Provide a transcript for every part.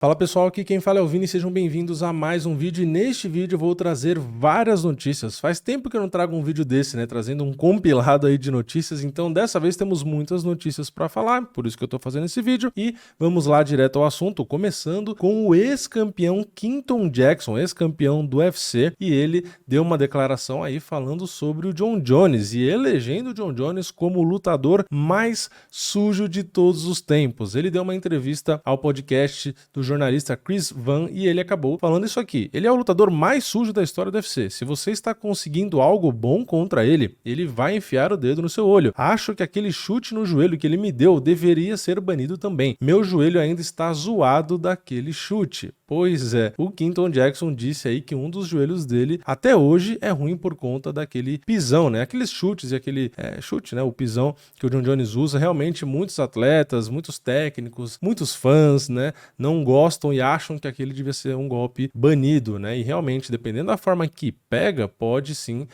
Fala pessoal, aqui quem fala é o Vini, sejam bem-vindos a mais um vídeo e neste vídeo eu vou trazer várias notícias. Faz tempo que eu não trago um vídeo desse, né, trazendo um compilado aí de notícias, então dessa vez temos muitas notícias para falar, por isso que eu tô fazendo esse vídeo e vamos lá direto ao assunto, começando com o ex-campeão Quinton Jackson, ex-campeão do UFC, e ele deu uma declaração aí falando sobre o Jon Jones e elegendo o Jon Jones como o lutador mais sujo de todos os tempos. Ele deu uma entrevista ao podcast do jornalista Chris Van e ele acabou falando isso aqui. Ele é o lutador mais sujo da história do UFC. Se você está conseguindo algo bom contra ele, ele vai enfiar o dedo no seu olho. Acho que aquele chute no joelho que ele me deu deveria ser banido também. Meu joelho ainda está zoado daquele chute. Pois é, o Quinton Jackson disse aí que um dos joelhos dele até hoje é ruim por conta daquele pisão, né? Aqueles chutes e aquele chute, né? O pisão que o Jon Jones usa. Realmente muitos atletas, muitos técnicos, muitos fãs, né? Não gostam e acham que aquele devia ser um golpe banido, né? E realmente, dependendo da forma que pega, pode sim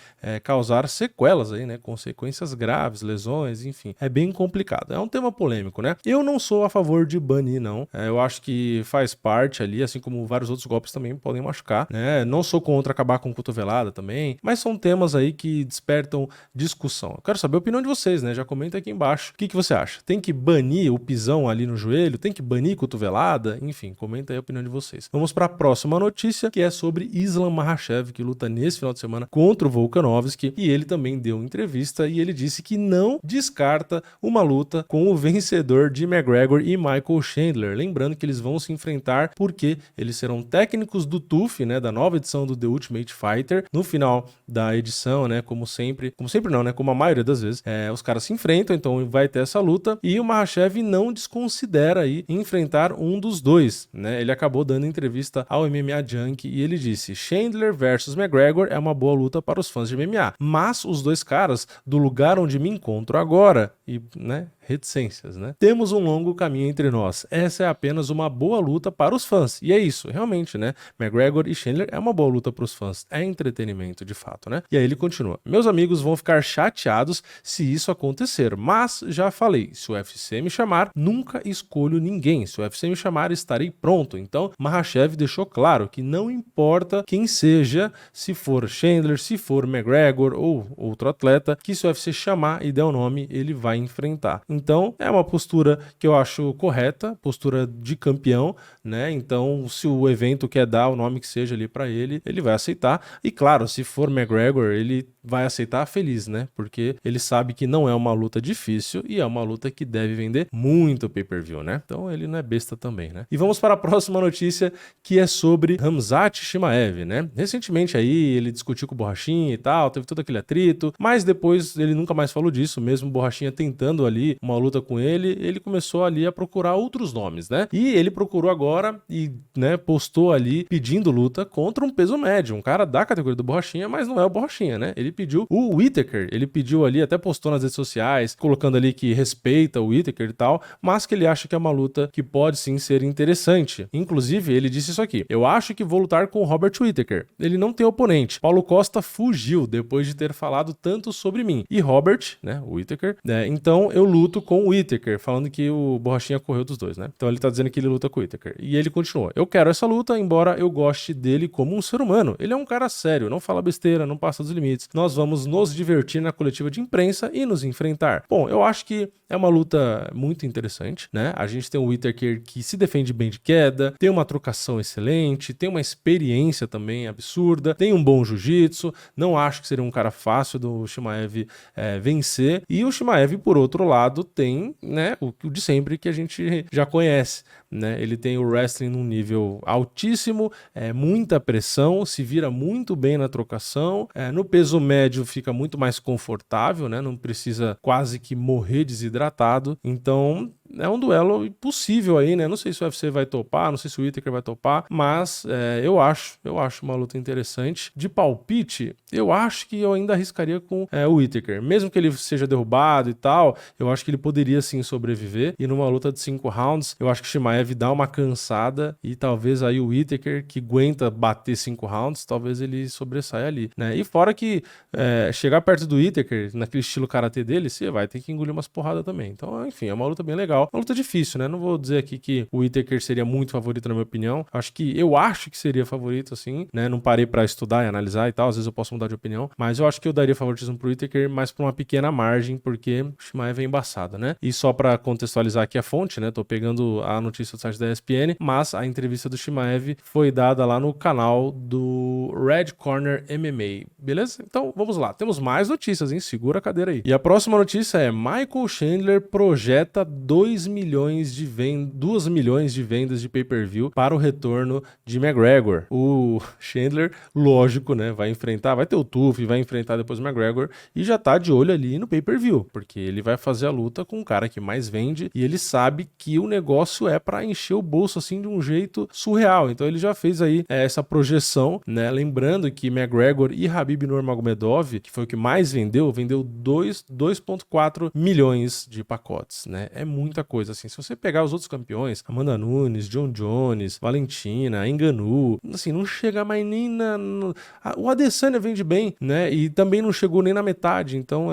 causar sequelas aí, né? Consequências graves, lesões, enfim. É bem complicado. É um tema polêmico, né? Eu não sou a favor de banir, não. Eu acho que faz parte ali, assim como vários outros golpes também podem machucar, né? Não sou contra acabar com cotovelada também, mas são temas aí que despertam discussão. Eu quero saber a opinião de vocês, né? Já comenta aqui embaixo. O que você acha? Tem que banir o pisão ali no joelho? Tem que banir cotovelada? Enfim, comenta aí a opinião de vocês. Vamos para a próxima notícia, que é sobre Islam Makhachev, que luta nesse final de semana contra o Volkanovski, e ele também deu entrevista e ele disse que não descarta uma luta com o vencedor de McGregor e Michael Chandler. Lembrando que eles vão se enfrentar porque eles serão técnicos do TUF, né, da nova edição do The Ultimate Fighter. No final da edição, né, como sempre não, né, como a maioria das vezes, os caras se enfrentam, então vai ter essa luta e o Makhachev não desconsidera aí enfrentar um dos dois, né? Ele acabou dando entrevista ao MMA Junkie e ele disse: Chandler versus McGregor é uma boa luta para os fãs de MMA, mas os dois caras do lugar onde me encontro agora e, né, reticências, né? Temos um longo caminho entre nós. Essa é apenas uma boa luta para os fãs. E é isso, realmente, né? McGregor e Chandler é uma boa luta para os fãs. É entretenimento, de fato, né? E aí ele continua: meus amigos vão ficar chateados se isso acontecer, mas já falei, se o UFC me chamar, nunca escolho ninguém. Se o UFC me chamar, estarei pronto. Então, Makhachev deixou claro que não importa quem seja, se for Chandler, se for McGregor ou outro atleta, que se o UFC chamar e der o nome, ele vai enfrentar. Então, é uma postura que eu acho correta, postura de campeão, né? Então, se o evento quer dar o nome que seja ali pra ele, ele vai aceitar. E claro, se for McGregor, ele vai aceitar feliz, né? Porque ele sabe que não é uma luta difícil e é uma luta que deve vender muito pay-per-view, né? Então, ele não é besta também, né? E vamos para a próxima notícia, que é sobre Khamzat Chimaev, né? Recentemente aí, ele discutiu com o Borrachinha e tal, teve todo aquele atrito, mas depois ele nunca mais falou disso, mesmo o Borrachinha tentando ali uma luta com ele, ele começou ali a procurar outros nomes, né? E ele procurou agora e, né, postou ali pedindo luta contra um peso médio, um cara da categoria do Borrachinha, mas não é o Borrachinha, né? Ele pediu o Whittaker, ele pediu ali, até postou nas redes sociais, colocando ali que respeita o Whittaker e tal, mas que ele acha que é uma luta que pode sim ser interessante. Inclusive, ele disse isso aqui: eu acho que vou lutar com o Robert Whittaker. Ele não tem oponente. Paulo Costa fugiu depois de ter falado tanto sobre mim. E Robert, né, o Whittaker, né, então eu luto com o Whittaker, falando que o Borrachinha correu dos dois, né? Então ele tá dizendo que ele luta com o Whittaker. E ele continuou: eu quero essa luta, embora eu goste dele como um ser humano. Ele é um cara sério, não fala besteira, não passa dos limites. Nós vamos nos divertir na coletiva de imprensa e nos enfrentar. Bom, eu acho que é uma luta muito interessante, né? A gente tem o Whittaker que se defende bem de queda, tem uma trocação excelente, tem uma experiência também absurda, tem um bom jiu-jitsu. Não acho que seria um cara fácil do Chimaev vencer. E o Chimaev, por outro lado, tem, né, o de sempre que a gente já conhece, né? Ele tem o wrestling num nível altíssimo, muita pressão, se vira muito bem na trocação, no peso médio fica muito mais confortável, né? Não precisa quase que morrer desidratado. Então é um duelo possível aí, né? Não sei se o UFC vai topar, não sei se o Whittaker vai topar, mas eu acho uma luta interessante. De palpite, eu acho que eu ainda arriscaria com o Whittaker. Mesmo que ele seja derrubado e tal, eu acho que ele poderia sim sobreviver. E numa luta de 5 rounds, eu acho que o Chimaev dá uma cansada e talvez aí o Whittaker, que aguenta bater 5 rounds, talvez ele sobressaia ali, né? E fora que chegar perto do Whittaker, naquele estilo karatê dele, você vai ter que engolir umas porradas também. Então, enfim, é uma luta bem legal. legal. Uma luta difícil, né? Não vou dizer aqui que o Whittaker seria muito favorito na minha opinião. Acho que seria favorito, assim, né? Não parei pra estudar e analisar e tal, às vezes eu posso mudar de opinião, mas eu acho que eu daria favoritismo pro Whittaker, mas por uma pequena margem, porque o Chimaev é embaçado, né? E só pra contextualizar aqui a fonte, né? Tô pegando a notícia do site da ESPN, mas a entrevista do Chimaev foi dada lá no canal do Red Corner MMA, beleza? Então, vamos lá. Temos mais notícias, hein? Segura a cadeira aí. E a próxima notícia é: Michael Chandler projeta 2 milhões de vendas de pay-per-view para o retorno de McGregor. O Chandler, lógico, né? Vai ter o TUF, vai enfrentar depois o McGregor e já tá de olho ali no pay-per-view, porque ele vai fazer a luta com o cara que mais vende e ele sabe que o negócio é para encher o bolso assim de um jeito surreal. Então ele já fez aí essa projeção, né? Lembrando que McGregor e Khabib Nurmagomedov, que foi o que mais vendeu 2,4 milhões de pacotes, né? É muita coisa assim. Se você pegar os outros campeões, Amanda Nunes, John Jones, Valentina, Ngannou, assim, não chega mais nem o Adesanya vende bem, né? E também não chegou nem na metade, então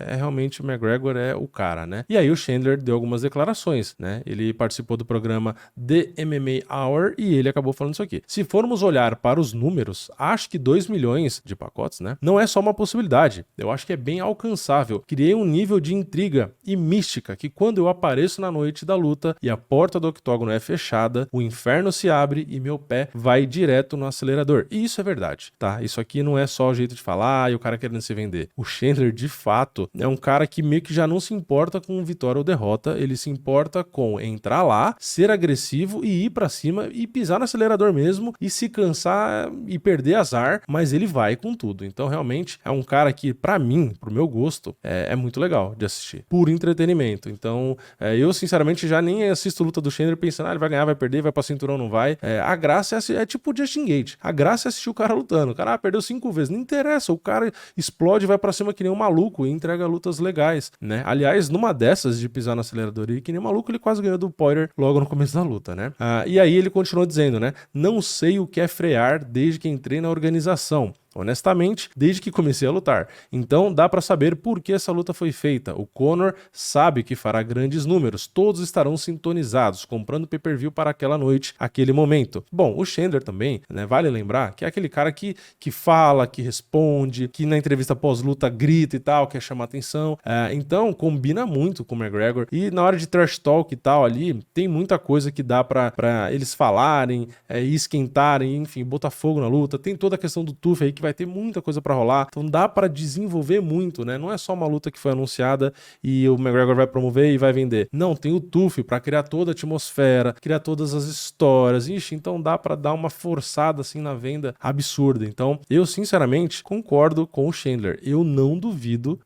realmente o McGregor é o cara, né? E aí o Chandler deu algumas declarações, né? Ele participou do programa The MMA Hour e ele acabou falando isso aqui. Se formos olhar para os números, acho que 2 milhões de pacotes, né? Não é só uma possibilidade. Eu acho que é bem alcançável. Criei um nível de intriga e mística que quando eu apareço na noite da luta e a porta do octógono é fechada, o inferno se abre e meu pé vai direto no acelerador. E isso é verdade, tá? Isso aqui não é só o jeito de falar e o cara querendo se vender. O Chandler, de fato, é um cara que meio que já não se importa com vitória ou derrota, ele se importa com entrar lá, ser agressivo e ir pra cima e pisar no acelerador mesmo e se cansar e perder azar, mas ele vai com tudo. Então, realmente, é um cara que, pra mim, pro meu gosto, é muito legal de assistir. Puro entretenimento. Então, eu, sinceramente, já nem assisto luta do Chandler pensando, ele vai ganhar, vai perder, vai pra cinturão, não vai. A graça é tipo o Justin Gaethje. A graça é assistir o cara lutando. O cara perdeu 5 vezes. Não interessa. O cara explode, vai pra cima que nem um maluco e entrega lutas legais, né? Aliás, numa dessas de pisar no acelerador e que nem um maluco, ele quase ganhou do Poirier logo no começo da luta, né? E aí ele continuou dizendo, né? Não sei o que é frear desde que entrei na organização. Honestamente, desde que comecei a lutar. Então dá pra saber por que essa luta foi feita. O Conor sabe que fará grandes números, todos estarão sintonizados, comprando pay-per-view para aquela noite, aquele momento. Bom, o Chandler também, né, vale lembrar que é aquele cara que fala, que responde, que na entrevista pós-luta grita e tal, quer chamar atenção. Então combina muito com o McGregor. E na hora de trash talk e tal ali, tem muita coisa que dá pra eles falarem, esquentarem, enfim, botar fogo na luta. Tem toda a questão do TUF aí que vai ter muita coisa pra rolar, então dá pra desenvolver muito, né? Não é só uma luta que foi anunciada e o McGregor vai promover e vai vender. Não, tem o TUF pra criar toda a atmosfera, criar todas as histórias. Ixi, então dá pra dar uma forçada assim na venda absurda. Então, eu sinceramente concordo com o Chandler. Eu não duvido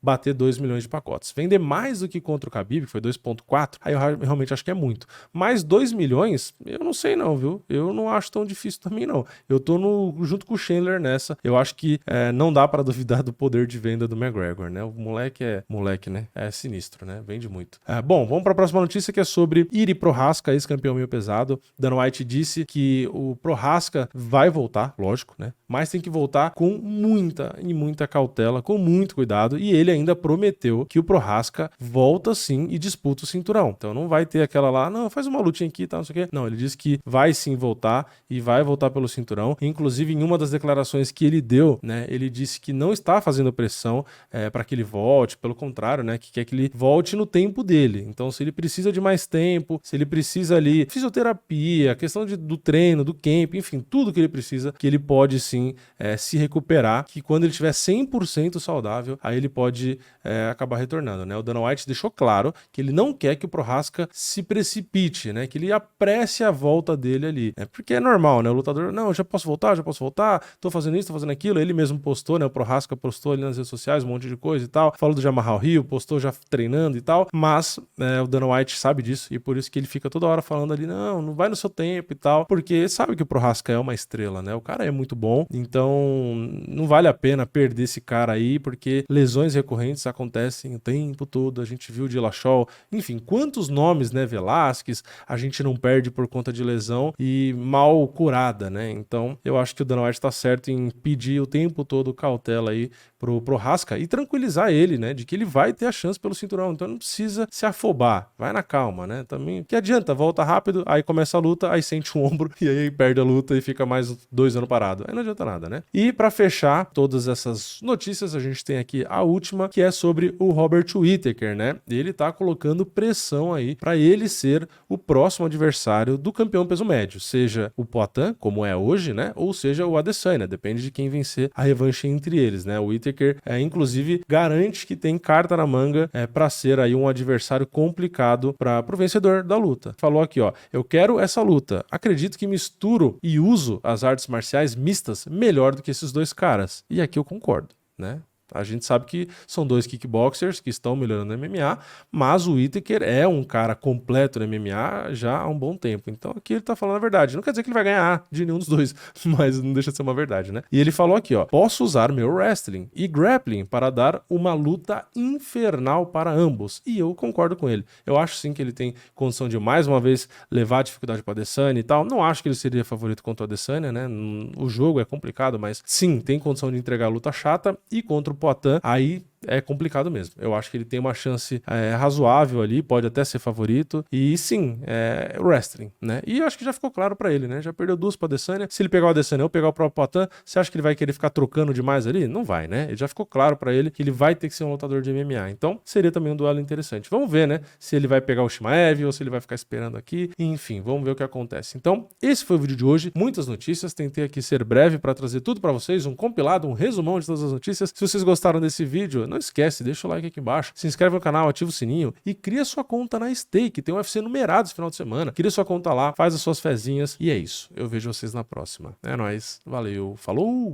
bater 2 milhões de pacotes. Vender mais do que contra o Khabib, que foi 2,4, aí eu realmente acho que é muito. Mas 2 milhões, eu não sei não, viu? Eu não acho tão difícil também não. Eu tô junto com o Chandler nessa. Eu acho que não dá pra duvidar do poder de venda do McGregor, né? O moleque né? É sinistro, né? Vende muito. Bom, vamos pra próxima notícia que é sobre Iri Prochazka, ex-campeão meio pesado. Dana White disse que o Prochazka vai voltar, lógico, né? Mas tem que voltar com muita cautela, com muito cuidado. E ele ainda prometeu que o Prochazka volta sim e disputa o cinturão. Então não vai ter aquela lá, não, faz uma lutinha aqui e tal, não sei o quê. Não, ele disse que vai sim voltar e vai voltar pelo cinturão. Inclusive, em uma das declarações que ele deu, né, ele disse que não está fazendo pressão para que ele volte, pelo contrário, né, que quer que ele volte no tempo dele. Então, se ele precisa de mais tempo, se ele precisa ali, fisioterapia, questão do treino, do camp, enfim, tudo que ele precisa, que ele pode sim se recuperar, que quando ele estiver 100% saudável, aí ele pode acabar retornando, né? O Dana White deixou claro que ele não quer que o Prochazka se precipite, né, que ele apresse a volta dele ali, né? Porque é normal, né, o lutador, não, já posso voltar, tô fazendo isso, tô fazendo aquilo. Ele mesmo postou, né? O Prochazka postou ali nas redes sociais um monte de coisa e tal. Falou do Jamahal Hill, postou já treinando e tal. Mas o Dana White sabe disso e por isso que ele fica toda hora falando ali, não vai no seu tempo e tal. Porque sabe que o Prochazka é uma estrela, né? O cara é muito bom. Então não vale a pena perder esse cara aí, porque lesões recorrentes acontecem o tempo todo. A gente viu o Dillashaw, enfim, quantos nomes, né? Velasquez, a gente não perde por conta de lesão e mal curada, né? Então eu acho que o Dana White tá certo em pedir o tempo todo cautela aí pro Prochazka e tranquilizar ele, né, de que ele vai ter a chance pelo cinturão, então não precisa se afobar, vai na calma, né, também, que adianta, volta rápido, aí começa a luta, aí sente um ombro e aí perde a luta e fica mais 2 anos parado, aí não adianta nada, né. E pra fechar todas essas notícias, a gente tem aqui a última, que é sobre o Robert Whittaker, né, ele tá colocando pressão aí pra ele ser o próximo adversário do campeão peso médio, seja o Poatan, como é hoje, né, ou seja o Adesanya, depende de quem vencer a revanche entre eles, né, o Whittaker, inclusive, garante que tem carta na manga pra ser aí um adversário complicado pro vencedor da luta. Falou aqui, ó, eu quero essa luta, acredito que misturo e uso as artes marciais mistas melhor do que esses dois caras, e aqui eu concordo, né. A gente sabe que são dois kickboxers que estão melhorando no MMA, mas o Whittaker é um cara completo no MMA já há um bom tempo. Então aqui ele tá falando a verdade. Não quer dizer que ele vai ganhar de nenhum dos dois, mas não deixa de ser uma verdade, né? E ele falou aqui, ó, posso usar meu wrestling e grappling para dar uma luta infernal para ambos. E eu concordo com ele. Eu acho sim que ele tem condição de mais uma vez levar a dificuldade para o Adesanya e tal. Não acho que ele seria favorito contra o Adesanya, né? O jogo é complicado, mas sim, tem condição de entregar a luta chata e contra o Poatan, aí é complicado mesmo. Eu acho que ele tem uma chance razoável ali, pode até ser favorito. E sim, wrestling, né? E eu acho que já ficou claro pra ele, né? Já perdeu 2 pro Adesanya. Se ele pegar o Adesanya ou pegar o próprio Poatan, você acha que ele vai querer ficar trocando demais ali? Não vai, né? Ele já ficou claro pra ele que ele vai ter que ser um lutador de MMA. Então, seria também um duelo interessante. Vamos ver, né? Se ele vai pegar o Chimaev ou se ele vai ficar esperando aqui. Enfim, vamos ver o que acontece. Então, esse foi o vídeo de hoje. Muitas notícias. Tentei aqui ser breve pra trazer tudo pra vocês. Um compilado, um resumão de todas as notícias. Se vocês gostaram desse vídeo, não esquece, deixa o like aqui embaixo, se inscreve no canal, ativa o sininho e cria sua conta na Stake, tem um UFC numerado esse final de semana. Cria sua conta lá, faz as suas fezinhas e é isso. Eu vejo vocês na próxima. É nóis, valeu, falou!